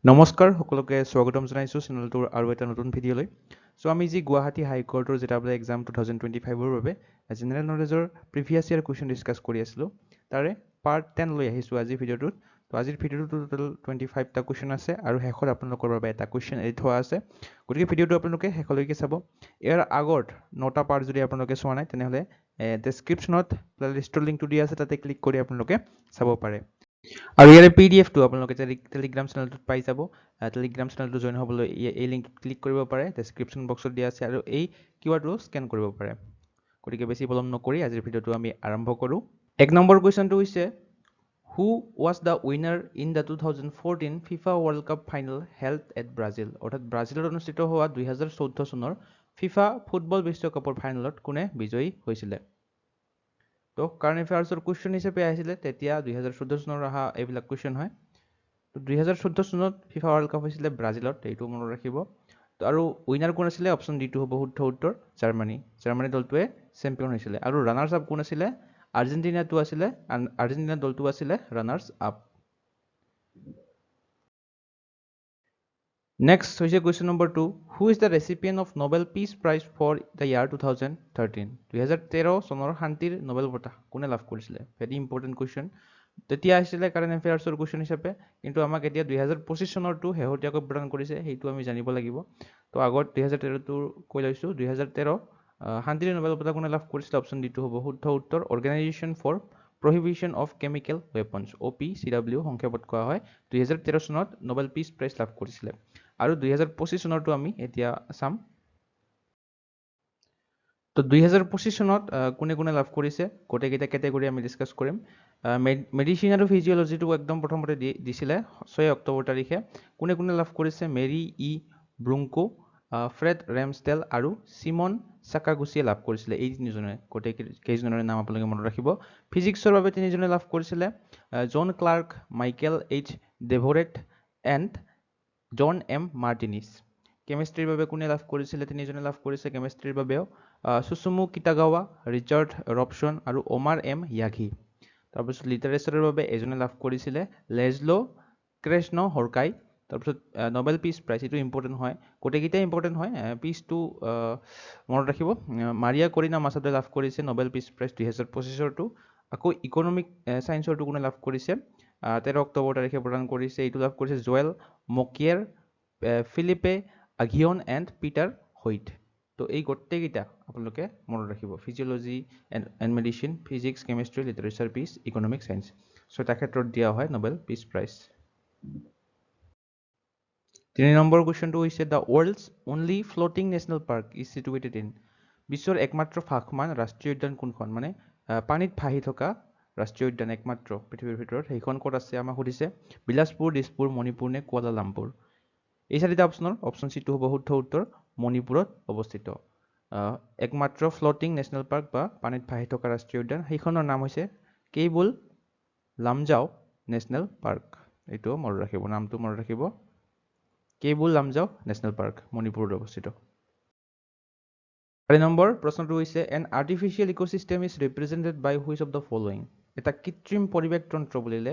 নমস্কাৰ সকলোকে স্বাগতম জনাইছোঁ চেনেলটোৰ আৰু এটা নতুন ভিডিঅ'লৈ। চ' আমি যি গুৱাহাটী হাইকোৰ্টৰ যেটা বোলে এক্সাম 2025ৰ বাবে জেনেৰেল নলেজৰ প্ৰিভিয়াছ ইয়াৰ কুৱেশ্যন ডিছকাছ কৰি আছিলোঁ তাৰে পাৰ্ট 10 লৈ আহিছোঁ আজিৰ ভিডিঅ'টোত। তো আজিৰ ভিডিঅ'টোত টোটেল 25টা কুৱেশ্যন আছে আৰু শেষত আপোনালোকৰ বাবে এটা কুৱেশ্যন এৰি থোৱা আছে। গতিকে ভিডিঅ'টো আপোনালোকে শেষলৈকে চাব। ইয়াৰ আগত 9টা পাৰ্ট যদি আপোনালোকে চোৱা নাই তেনেহ'লে ডেছক্ৰিপশ্যনত প্লেলিষ্টৰ লিংকটো দিয়া আছে, তাতে ক্লিক কৰি আপোনালোকে চাব পাৰে। আৰু ইয়াৰে PDF টো আপোনালোকে টেলিগ্ৰাম চেনেলটোত পাই যাব। টেলিগ্ৰাম চেনেলটো জইন হ'বলৈ এই লিংকটোত ক্লিক কৰিব পাৰে, ডেছক্ৰিপশ্যন বক্সত দিয়া আছে, আৰু এই কিউআৰটো স্কেন কৰিব পাৰে। গতিকে বেছি পলম নকৰি আজিৰ ভিডিঅ'টো আমি আৰম্ভ কৰোঁ। 1 নম্বৰ কুৱেশ্যনটো হৈছে who was the winner in the 2014 FIFA world cup final held at Brazil. অৰ্থাৎ ব্ৰাজিলত অনুষ্ঠিত হোৱা 2014 চনৰ ফিফা ফুটবল বিশ্বকাপৰ ফাইনেলত কোনে বিজয়ী হৈছিলে? তো কাৰেণ্ট এফেয়াৰ্ছৰ কুৱেশ্যন হিচাপে আহিছিলে তেতিয়া 2014 চনৰ অহা এইবিলাক কুৱেশ্যন হয়। তো 2014 চনত ফিফা ৱৰ্ল্ড কাপ হৈছিলে ব্ৰাজিলত, এইটো মনত ৰাখিব। তো আৰু উইনাৰ কোন আছিলে? অপশ্যন ডিটো হ'ব শুদ্ধ উত্তৰ, জাৰ্মানী। জাৰ্মানী দলটোৱে চেম্পিয়ন হৈছিলে। আৰু ৰানাৰ্ছ আপ কোন আছিলে? আৰ্জেণ্টিনাটো আছিলে, আৰ্জেণ্টিনা দলটো আছিলে ৰানাৰ্ছ আপ। নেক্সট হৈছে question number 2, who is the recipient of Nobel peace prize for the year 2013? 2013 চনৰ শান্তিৰ নোবেল বঁটা কোনে লাভ কৰিছিলে? Very important question. তেতিয়া আহিছিলে কাৰেণ্ট এফেয়াৰ্ছৰ কুৱেশ্যন হিচাপে, কিন্তু আমাক এতিয়া 2025 চনৰটো শেহতীয়াকৈ প্ৰদান কৰিছে, সেইটো আমি জানিব লাগিব। তো আগত 2013টো কৈ লৈছোঁ। 2013 শান্তিৰ নোবেল বঁটা কোনে লাভ কৰিছিলে? অপশ্যন ডিটো হ'ব শুদ্ধ উত্তৰ, organisation for prohibition of chemical weapons, OPCW সংক্ষেপত কোৱা হয়। 2013 চনত নোবেল পিচ প্ৰাইজ লাভ কৰিছিলে। আৰু 2025 চনৰটো আমি এতিয়া চাম। তো 2025 চনত কোনে কোনে লাভ কৰিছে গোটেইকেইটা কেটেগৰী আমি ডিছকাছ কৰিম। মেডিচিন আৰু ফিজিঅ'লজিটো একদম প্ৰথমতে দিছিলে 6 অক্টোবৰ তাৰিখে। কোনে কোনে লাভ কৰিছে? মেৰী ই ব্ৰুংকো, ফ্ৰেড ৰেমষ্টেল আৰু চিমন চাকাগুচিয়ে লাভ কৰিছিলে। এই তিনিজনে, গোটেই কেইজনৰে নাম আপোনালোকে মনত ৰাখিব। ফিজিক্সৰ বাবে তিনিজনে লাভ কৰিছিলে, John Clarke, Michael H Devoret and John M Martinis. কেমেষ্ট্ৰিৰ বাবে কোনে লাভ কৰিছিলে? তিনিজনে লাভ কৰিছে কেমেষ্ট্ৰিৰ বাবেও, সুচুমু কিটাগাৱা, ৰিচাৰ্ড ৰবচন আৰু ওমাৰ এম য়াঘি। তাৰপিছত লিটাৰেচাৰৰ বাবে এজনে লাভ কৰিছিলে, লেজলো ক্ৰেষ্ণ হৰকাই। তাৰপিছত নোবেল পিচ প্ৰাইজ, এইটো ইম্পৰ্টেণ্ট হয়, গোটেইকেইটাই ইম্পৰ্টেণ্ট হয়। পিচটো মনত ৰাখিব, মাৰিয়া কৰিনা মাছাদে লাভ কৰিছে নোবেল পিচ প্ৰাইজ 2025ৰটো। আকৌ ইকনমিক ছায়েন্সৰটো কোনে লাভ কৰিছে? 13 অক্টোবৰ তাৰিখে প্ৰদান কৰিছে, এইটো লাভ কৰিছে Joel Mokyr, Philippe Aghion and Peter Howitt. তো এই গোটেইকেইটা আপোনালোকে মনত ৰাখিব, physiology and medicine, physics, chemistry, literature, peace, economic science, 6টা ক্ষেত্ৰত দিয়া হয় নোবেল পিচ প্ৰাইজ। 3 নম্বৰ কুৱেশ্যনটো হৈছে the world's only floating national park is situated in. বিশ্বৰ একমাত্ৰ ভাসমান ৰাষ্ট্ৰীয় উদ্যান কোনখন? মানে পানীত ভাহি থকা ৰাষ্ট্ৰীয় উদ্যান একমাত্ৰ পৃথিৱীৰ ভিতৰত, সেইখন ক'ত আছে আমাক সুধিছে। বিলাসপুৰ, দিছপুৰ, মণিপুৰ নে কুৱালালামপুৰ? এই 4টা অপশ্যনৰ অপশ্যন চিটো হ'ব শুদ্ধ উত্তৰ, মণিপুৰত অৱস্থিত। একমাত্ৰ ফ্লোটিং নেশ্যনেল পাৰ্ক বা পানীত ভাহি থকা ৰাষ্ট্ৰীয় উদ্যান, সেইখনৰ নাম হৈছে কেইবুল লামজাও নেশ্যনেল পাৰ্ক। এইটো মনত ৰাখিব, নামটো মনত ৰাখিব, কেইবুল লামজাও নেশ্যনেল পাৰ্ক, মণিপুৰত অৱস্থিত। 4 নম্বৰ প্ৰশ্নটো হৈছে an artificial ecosystem is represented by which of the following. এটা কৃত্ৰিম পৰিৱেশ তন্ত্ৰ বুলিলে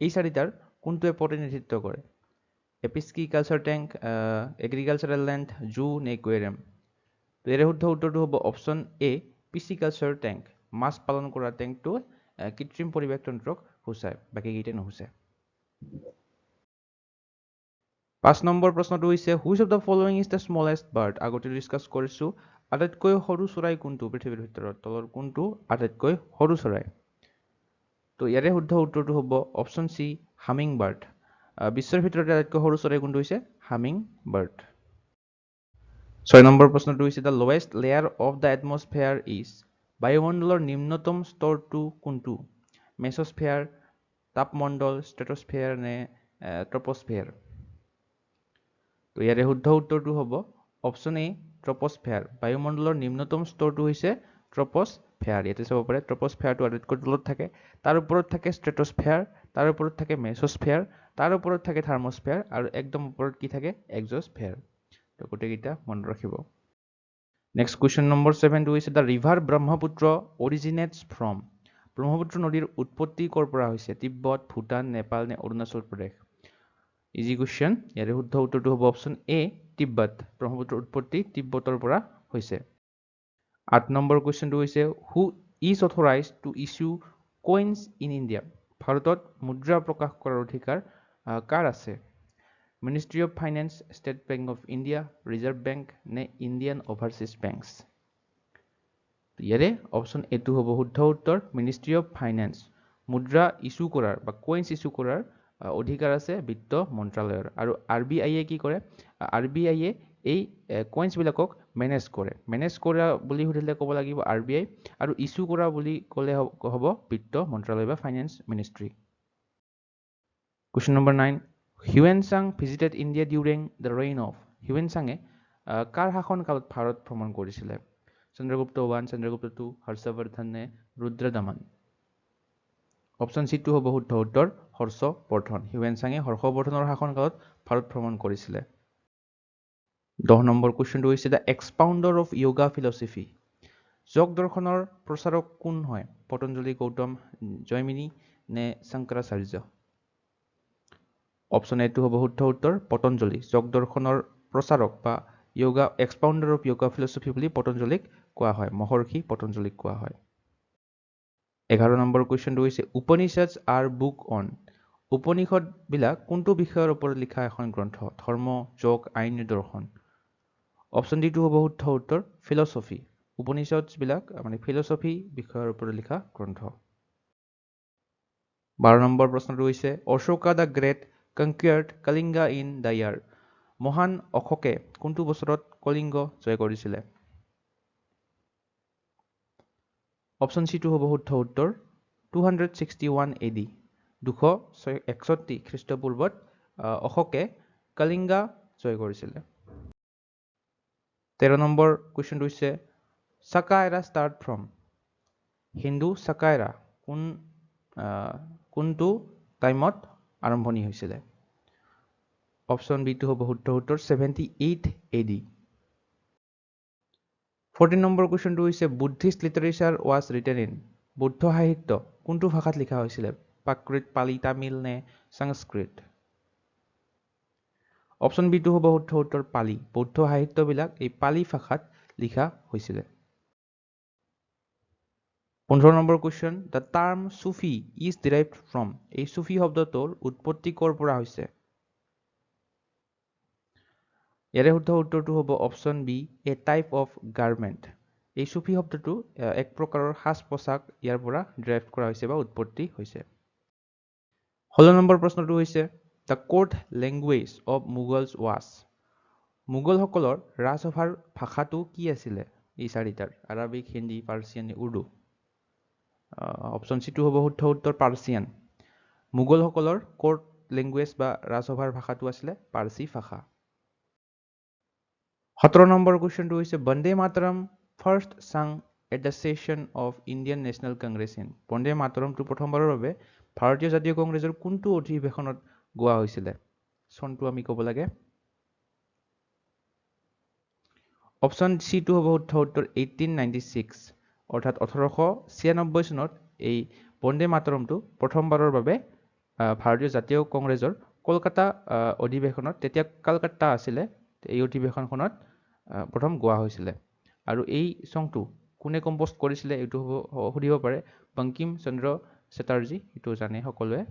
এই 4টাৰ কোনটোৱে প্ৰতিনিধিত্ব কৰে? এপিস্কিকালচাৰ টেংক, এগ্ৰিকালচাৰেল লেণ্ড, জু নে একুৱেৰিয়াম? তো ইয়াৰে শুদ্ধ উত্তৰটো হ'ব অপশ্যন এ, পিচিকালচাৰ টেংক। মাছ পালন কৰা টেংকটো কৃত্ৰিম পৰিৱেশ তন্ত্ৰক সূচায়, বাকীকেইটাই নুসূচায়। 5 নম্বৰ প্ৰশ্নটো হৈছে which of the following is the smallest bird. আগতে ডিছকাছ কৰিছোঁ, আটাইতকৈ সৰু চৰাই কোনটো পৃথিৱীৰ ভিতৰত? তলৰ কোনটো আটাইতকৈ সৰু চৰাই? তো ইয়াৰে শুদ্ধ উত্তৰটো হ'ব অপশ্যন চি, হামিং বাৰ্ড। বিশ্বৰ ভিতৰতে আটাইতকৈ সৰু চৰাই কোনটো হৈছে? Humming bird. 6 নম্বৰ প্ৰশ্নটো হৈছে the lowest layer of the atmosphere is. বায়ুমণ্ডলৰ নিম্নতম স্তৰটো কোনটো? মেছ'স্ফেয়াৰ, তাপমণ্ডল, ষ্ট্ৰেটোস্ফেয়াৰ নে ট্ৰপোস্ফেয়াৰ? তো ইয়াৰে শুদ্ধ উত্তৰটো হ'ব অপশ্যন এ, ট্ৰপোস্ফেয়াৰ। বায়ুমণ্ডলৰ নিম্নতম স্তৰটো হৈছে ট্ৰপোস্ফেয়াৰ। ইয়াতে চাব পাৰে ট্ৰপোস্ফেয়াৰটো আটাইতকৈ তলত থাকে, তাৰ ওপৰত থাকে ষ্ট্ৰেটোস্ফেয়াৰ, তাৰ ওপৰত থাকে মেছ'স্ফেয়াৰ, তাৰ ওপৰত থাকে থাৰ্মোস্ফেয়াৰ, আৰু একদম ওপৰত কি থাকে? এক্সোস্ফেয়াৰ। তো গোটেইকেইটা মনত ৰাখিব। নেক্সট কুৱেশ্যন নম্বৰ 7টো হৈছে the river Brahmaputra originates from. Brahmaputra নদীৰ উৎপত্তি ক'ৰ পৰা হৈছে? তিব্বত, ভূটান, নেপাল নে অৰুণাচল প্ৰদেশ? ইজি কুৱেশ্যন ইয়াৰে শুদ্ধ উত্তৰটো হ'ব অপশ্যন এ তিব্বত ব্ৰহ্মপুত্ৰৰ উৎপত্তি তিব্বতৰ পৰা হৈছে 8 নম্বৰ কুৱেশ্যনটো হৈছে who is authorised to issue coins in India ভাৰতত মুদ্ৰা প্ৰকাশ কৰাৰ অধিকাৰ কাৰ আছে ministry of finance state bank of India reserve bank নে ইণ্ডিয়ান অভাৰচিজ বেংকছ ইয়াৰে অপশ্যন এটো হ'ব শুদ্ধ উত্তৰ মিনিষ্ট্ৰী অফ ফাইনেন্স মুদ্ৰা ইছ্যু কৰাৰ বা কইনছ ইছ্যু কৰাৰ অধিকাৰ আছে বিত্ত মন্ত্ৰালয়ৰ আৰু আৰবিআইয়ে কি কৰে আৰবিআইয়ে এই কইনছবিলাকক মেনেজ কৰা বুলি সুধিলে ক'ব লাগিব আৰবিআই আৰু ইছ্যু কৰা বুলি ক'লে হ'ব বিত্ত মন্ত্ৰালয় বা finance ministry question number 9 Hiuen Tsang visited India during the reign of Hiuen চাঙে কাৰ শাসনকালত ভাৰত ভ্ৰমণ কৰিছিলে চন্দ্ৰগুপ্ত 1 চন্দ্ৰগুপ্ত 2 হৰ্ষবৰ্ধন নে ৰুদ্ৰদমন অপশ্যন চিটো হ'ব শুদ্ধ উত্তৰ হৰ্ষবৰ্ধন হিউৱেন চাঙে হৰ্ষবৰ্ধনৰ শাসনকালত ভাৰত ভ্ৰমণ কৰিছিলে 10 নম্বৰ কুৱেশ্যনটো হৈছে দ্য এক্সপাউণ্ডাৰ অফ য়োগা ফিলচফি যোগ দৰ্শনৰ প্ৰচাৰক কোন হয় পতঞ্জলি গৌতম জয়মিনী নে শংকৰাচাৰ্য অপশ্যন এটো হ'ব শুদ্ধ উত্তৰ পতঞ্জলি যোগ দৰ্শনৰ প্ৰচাৰক বা য়োগা এক্সপাউণ্ডাৰ অফ য়োগা ফিলচফি বুলি পতঞ্জলিক কোৱা হয় মহৰ্ষি পতঞ্জলিক কোৱা হয় 11 নম্বৰ কুৱেশ্যনটো হৈছে Upanishad R book on Upanishad বিলাক কোনটো বিষয়ৰ ওপৰত লিখা এখন গ্ৰন্থ ধৰ্ম যোগ আইন দৰ্শন অপশ্যন ডিটো হ'ব শুদ্ধ উত্তৰ ফিলচফি উপনিষদ বিলাক মানে ফিলচফি বিষয়ৰ ওপৰত লিখা গ্ৰন্থ 12 নম্বৰ প্ৰশ্নটো হৈছে Ashoka the great conquered Kalinga in the year মহান অশোকে কোনটো বছৰত কলিংগ জয় কৰিছিলে অপশ্যন চিটো হ'ব শুদ্ধ উত্তৰ 261 AD 261 খ্ৰীষ্টপূৰ্বত অশোকে কলিংগা জয় কৰিছিলে 13 নম্বৰ কুৱেশ্যনটো হৈছে সাকা এৰা ষ্টাৰ্ট ফ্ৰম হিন্দু সাকা এৰা কোনটো টাইমত আৰম্ভণি হৈছিলে অপশ্যন বিটো হ'ব শুদ্ধ উত্তৰ 78 AD 14 নম্বৰ কুৱেশ্যনটো হৈছে Buddhist literature was written in বৌদ্ধ সাহিত্য কোনটো ভাষাত লিখা হৈছিলে প্ৰাকৃত পালি তামিল নে সংস্কৃত অপশ্যন বিটো হ'ব শুদ্ধ উত্তৰ পালি বৌদ্ধ সাহিত্যবিলাক এই পালি ভাষাত লিখা হৈছিলে 15 নম্বৰ question the term Sufi is derived from এই সুফি শব্দটোৰ উৎপত্তি ক'ৰ পৰা হৈছে ইয়াৰে শুদ্ধ উত্তৰটো হ'ব option B a type of garment এই সুফি শব্দটো এক প্ৰকাৰৰ সাজ পোছাক ইয়াৰ পৰা ডিৰাইভ কৰা হৈছে বা উৎপত্তি হৈছে 16 নম্বৰ প্ৰশ্নটো হৈছে the court language of Mughals was মোগলসকলৰ ৰাজসভাৰ ভাষাটো কি আছিলে এই চাৰিটাৰ Arabic Hindi Persian Urdu option চিটো হ'ব শুদ্ধ উত্তৰ পাৰ্চিয়ান মোগলসকলৰ কোৰ্ট লেংগুৱেজ বা ৰাজসভাৰ ভাষাটো আছিলে পাৰ্চী ভাষা 17 নম্বৰ কুৱেশ্যনটো হৈছে Vande Mataram first sung at the session of Indian National Congress in Vande মাতৰমটো প্ৰথমবাৰৰ বাবে ভাৰতীয় জাতীয় কংগ্ৰেছৰ কোনটো অধিৱেশনত গোৱা হৈছিলে চনটো আমি ক'ব লাগে অপশ্যন চিটো হ'ব শুদ্ধ উত্তৰ 1896 অৰ্থাৎ 1896 চনত এই বন্দে মাতৰমটো প্ৰথমবাৰৰ বাবে ভাৰতীয় জাতীয় কংগ্ৰেছৰ কলকাতা অধিৱেশনত তেতিয়া কলকাতা আছিলে এই অধিৱেশনখনত প্ৰথম গোৱা হৈছিলে আৰু এই সংটো কোনে কম্প'জ কৰিছিলে এইটো সুধিব পাৰে বংকিম চন্দ্ৰ চেটাৰ্জী এইটো জানে সকলোৱে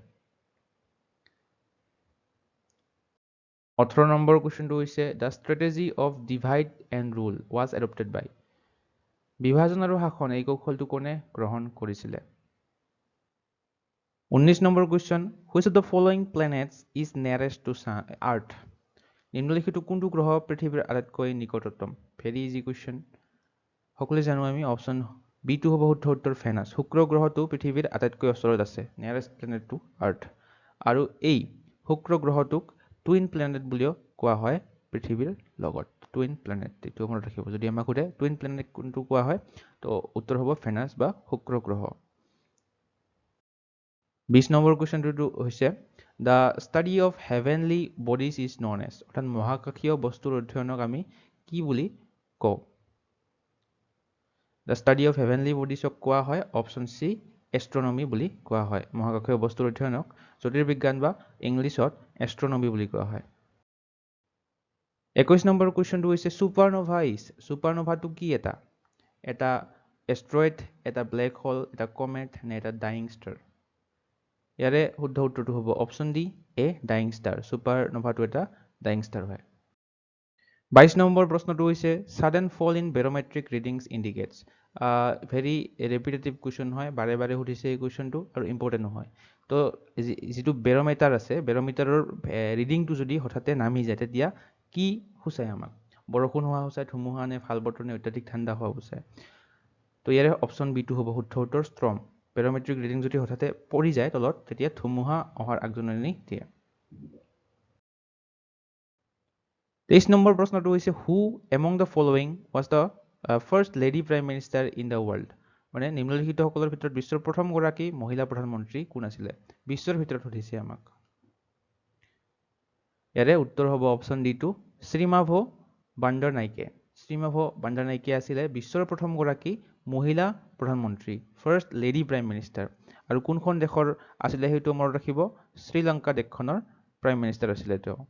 18 নম্বৰ কুৱেশ্যনটো হৈছে the strategy of divide and rule was adopted by বিভাজন আৰু শাসন এই কৌশলটো কোনে গ্ৰহণ কৰিছিলে 19 number question which of the following planets is nearest to Earth নিম্নলিখিত কোনটো গ্ৰহ পৃথিৱীৰ আটাইতকৈ নিকটতম ভেৰি ইজি কুৱেশ্যন সকলোৱে জানো আমি অপশ্যন বিটো হ'ব শুদ্ধ উত্তৰ ভেনাছ শুক্ৰ গ্ৰহটো পৃথিৱীৰ আটাইতকৈ ওচৰত আছে নিয়াৰেষ্ট প্লেনেট টু আৰ্থ আৰু এই শুক্ৰ গ্ৰহটোক টুইন প্লেনেট বুলিও কোৱা হয় পৃথিৱীৰ লগত টুইন প্লেনেট এইটো মনত ৰাখিব যদি আমাক সোধে টুইন প্লেনেট কোনটো কোৱা হয় তো উত্তৰ হ'ব ভেনাছ বা শুক্ৰ গ্ৰহ 20 নম্বৰ কুৱেশ্যনটো হৈছে the study of heavenly bodies is known as অৰ্থাৎ মহাকাশীয় বস্তুৰ অধ্যয়নক আমি কি বুলি কওঁ দ্য ষ্টাডি অফ হেভেনলি বডিজক কোৱা হয় অপশ্যন চি এষ্ট্ৰনমি বুলি কোৱা হয় মহাকাশীয় বস্তুৰ অধ্যয়নক জ্যোতিৰ্বিজ্ঞান বা ইংলিছত এষ্ট্ৰনমি বুলি কোৱা হয় 21 নম্বৰ কুৱেশ্যনটো হৈছে সুপাৰনোভা সুপাৰনোভাটো কি এটা এষ্ট্ৰইড এটা ব্লেক হোল এটা কমেট নে এটা ডাইং ষ্টাৰ ইয়াৰে শুদ্ধ উত্তৰটো হ'ব option D a dying star সুপাৰনোভাটো এটা ডাইং ষ্টাৰ হয় 22 নম্বৰ প্ৰশ্নটো হৈছে sudden fall in barometric readings indicates very repetitive question হয় বাৰে বাৰে সুধিছে এই কুৱেশ্যনটো আৰু ইম্পৰ্টেণ্ট হয় তো যিটো বেৰ'মিটাৰ আছে বেৰ'মিটাৰৰ ৰিডিংটো যদি হঠাতে নামি যায় তেতিয়া কি সূচায় আমাক বৰষুণ হোৱা সূচায় ধুমুহা নে ভাল বতৰ নে অত্যাধিক ঠাণ্ডা হোৱা সূচায় তো ইয়াৰে অপশ্যন বিটো হ'ব শুদ্ধ উত্তৰ ষ্ট্ৰম বেৰ'মেট্ৰিক ৰিডিং যদি হঠাতে পৰি যায় তলত তেতিয়া ধুমুহা অহাৰ আগজননী দিয়ে 23 নম্বৰ প্ৰশ্নটো হৈছে who among the following was the first lady prime minister in the world মানে নিম্নলিখিতসকলৰ ভিতৰত বিশ্বৰ প্ৰথমগৰাকী মহিলা প্ৰধানমন্ত্ৰী কোন আছিলে বিশ্বৰ ভিতৰত সুধিছে আমাক ইয়াৰে উত্তৰ হ'ব অপশ্যন ডি টু শ্ৰীমাভো বাণ্ডাৰনাইকে আছিলে বিশ্বৰ প্ৰথমগৰাকী মহিলা প্ৰধানমন্ত্ৰী ফাৰ্ষ্ট লেডি প্ৰাইম মিনিষ্টাৰ আৰু কোনখন দেশৰ আছিলে সেইটো মনত ৰাখিব শ্ৰীলংকা দেশখনৰ প্ৰাইম মিনিষ্টাৰ আছিলে তেওঁ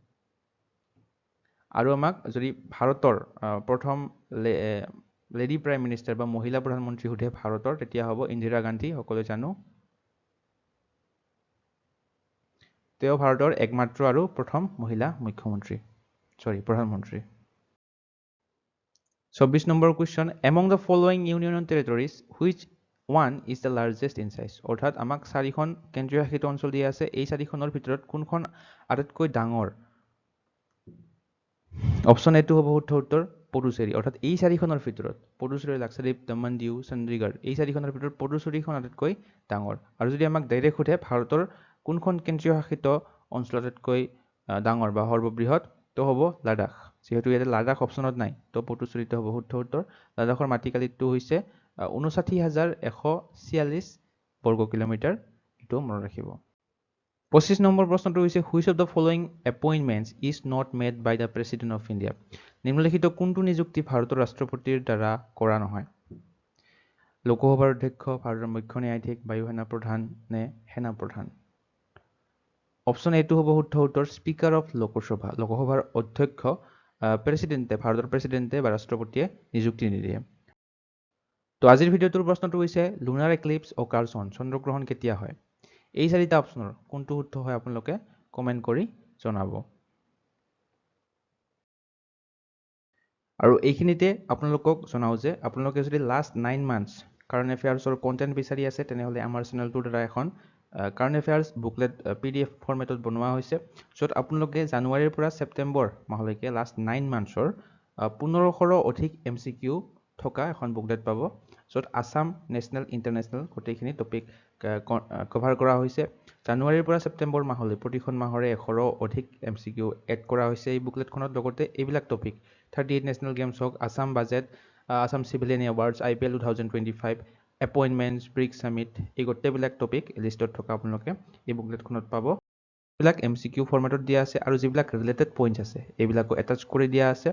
আৰু আমাক যদি ভাৰতৰ প্ৰথম লেডি প্ৰাইম মিনিষ্টাৰ বা মহিলা প্ৰধানমন্ত্ৰী সুধে ভাৰতৰ তেতিয়া হ'ব ইন্দিৰা গান্ধী সকলোৱে জানো তেওঁ ভাৰতৰ একমাত্ৰ আৰু প্ৰথম মহিলা প্ৰধানমন্ত্ৰী 24 number question among the following union territories which one is the largest in size অৰ্থাৎ আমাক 4খন কেন্দ্ৰীয় শাসিত অঞ্চল দিয়া আছে এই 4খনৰ ভিতৰত কোনখন আটাইতকৈ ডাঙৰ অপশ্যন এটো হ'ব শুদ্ধ উত্তৰ পুডুচেৰী অৰ্থাৎ এই 4খনৰ ভিতৰত পুডুচেৰী লাক্ষাদ্বীপ দমন দিউ চণ্ডীগড় এই 4খনৰ ভিতৰত পুডুচেৰীখন আটাইতকৈ ডাঙৰ আৰু যদি আমাক ডাইৰেক্ট সোধে ভাৰতৰ কোনখন কেন্দ্ৰীয় শাসিত অঞ্চল আটাইতকৈ ডাঙৰ বা সৰ্ববৃহৎ তো হ'ব লাডাখ যেহেতু ইয়াতে লাডাখ অপশ্যনত নাই তো পুডুচেৰীটো হ'ব শুদ্ধ উত্তৰ লাডাখৰ মাটিকালিটো হৈছে 59146 বৰ্গ কিলোমিটাৰ এটো মনত ৰাখিব 25 নম্বৰ প্ৰশ্নটো হৈছে which of the following appointments is not made by the president of India নিম্নলিখিত কোনটো নিযুক্তি ভাৰতৰ ৰাষ্ট্ৰপতিৰ দ্বাৰা কৰা নহয় লোকসভাৰ অধ্যক্ষ ভাৰতৰ মুখ্য ন্যায়াধীশ বায়ু সেনা প্ৰধান নে সেনা প্ৰধান অপশ্যন এটো হ'ব শুদ্ধ উত্তৰ স্পীকাৰ অফ লোকসভাৰ অধ্যক্ষ ভাৰতৰ প্ৰেছিডেণ্টে বা ৰাষ্ট্ৰপতিয়ে নিযুক্তি নিদিয়ে তো আজিৰ ভিডিঅ'টোৰ প্ৰশ্নটো হৈছে লুনাৰ এক্লিপছ অকাৰছন চন্দ্ৰগ্ৰহণ কেতিয়া হয় এই 4টা অপশ্যনৰ কোনটো শুদ্ধ হয় আপোনালোকে কমেন্ট কৰি জনাব আৰু এইখিনিতে আপোনালোকক জনাও যে আপোনালোকে যদি লাষ্ট 9 মান্থছ কাৰেণ্ট এফেয়াৰ্ছৰ কন্টেন্ট বিচাৰি আছে তেনেহলে আমাৰ চেনেলটোৰ দ্বাৰা এখন কাৰেণ্ট এফেয়াৰ্ছ বুকলেট PDF ফৰমেটত বনোৱা হৈছে য'ত আপোনালোকে জানুৱাৰীৰ পৰা ছেপ্টেম্বৰ মাহলৈকে লাষ্ট 9 মান্থছৰ 1500 অধিক MCQ থকা এখন বুকলেট পাব য'ত আসাম নেশ্যনেল ইণ্টাৰনেশ্যনেল গোটেইখিনি টপিক কভাৰ কৰা হৈছে জানুৱাৰীৰ পৰা ছেপ্টেম্বৰ মাহলৈ প্ৰতিখন মাহৰে 100 অধিক MCQ এড কৰা হৈছে এই বুকলেটখনত লগতে এইবিলাক টপিক 38 নেশ্যনেল গেমছ হওক Assam budget Assam civilian awards IPL 2025 appointments BRICS summit এই গোটেইবিলাক টপিক লিষ্টত থকা আপোনালোকে এই বুকলেটখনত পাব এইবিলাক MCQ ফৰমেটত দিয়া আছে আৰু যিবিলাক ৰিলেটেড পইণ্টছ আছে এইবিলাকো এটাচ কৰি দিয়া আছে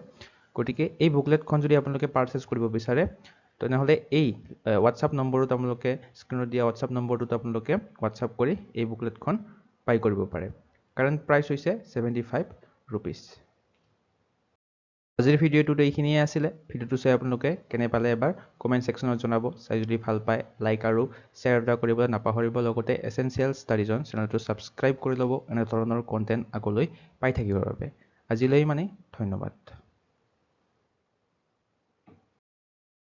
গতিকে এই বুকলেটখন যদি আপোনালোকে পাৰচেজ কৰিব বিচাৰে তেনেহলে এই WhatsApp নম্বৰত আপোনালোকে স্ক্ৰিনত দিয়া WhatsApp নম্বৰটোত আপোনালোকে WhatsApp কৰি এই বুকলেটখন বাই কৰিব পাৰে কাৰেণ্ট প্ৰাইচ হৈছে 75 rupees আজিৰ ভিডিঅ'টোতে এইখিনিয়ে আছিলে ভিডিঅ'টো চাই আপোনালোকে কেনে পালে এবাৰ কমেন্ট সেকশনত জনাব চাই যদি ভাল পায় লাইক আৰু শ্বেয়াৰ এটা কৰিবলৈ নাপাহৰিব লগতে এসেনশিয়েল ষ্টাডিজন চেনেলটো সাবস্ক্ৰাইব কৰি ল'ব এনে ধৰণৰ কন্টেন্ট আগলৈ পাই থাকিবৰ বাবে আজিলৈ মানে ধন্যবাদ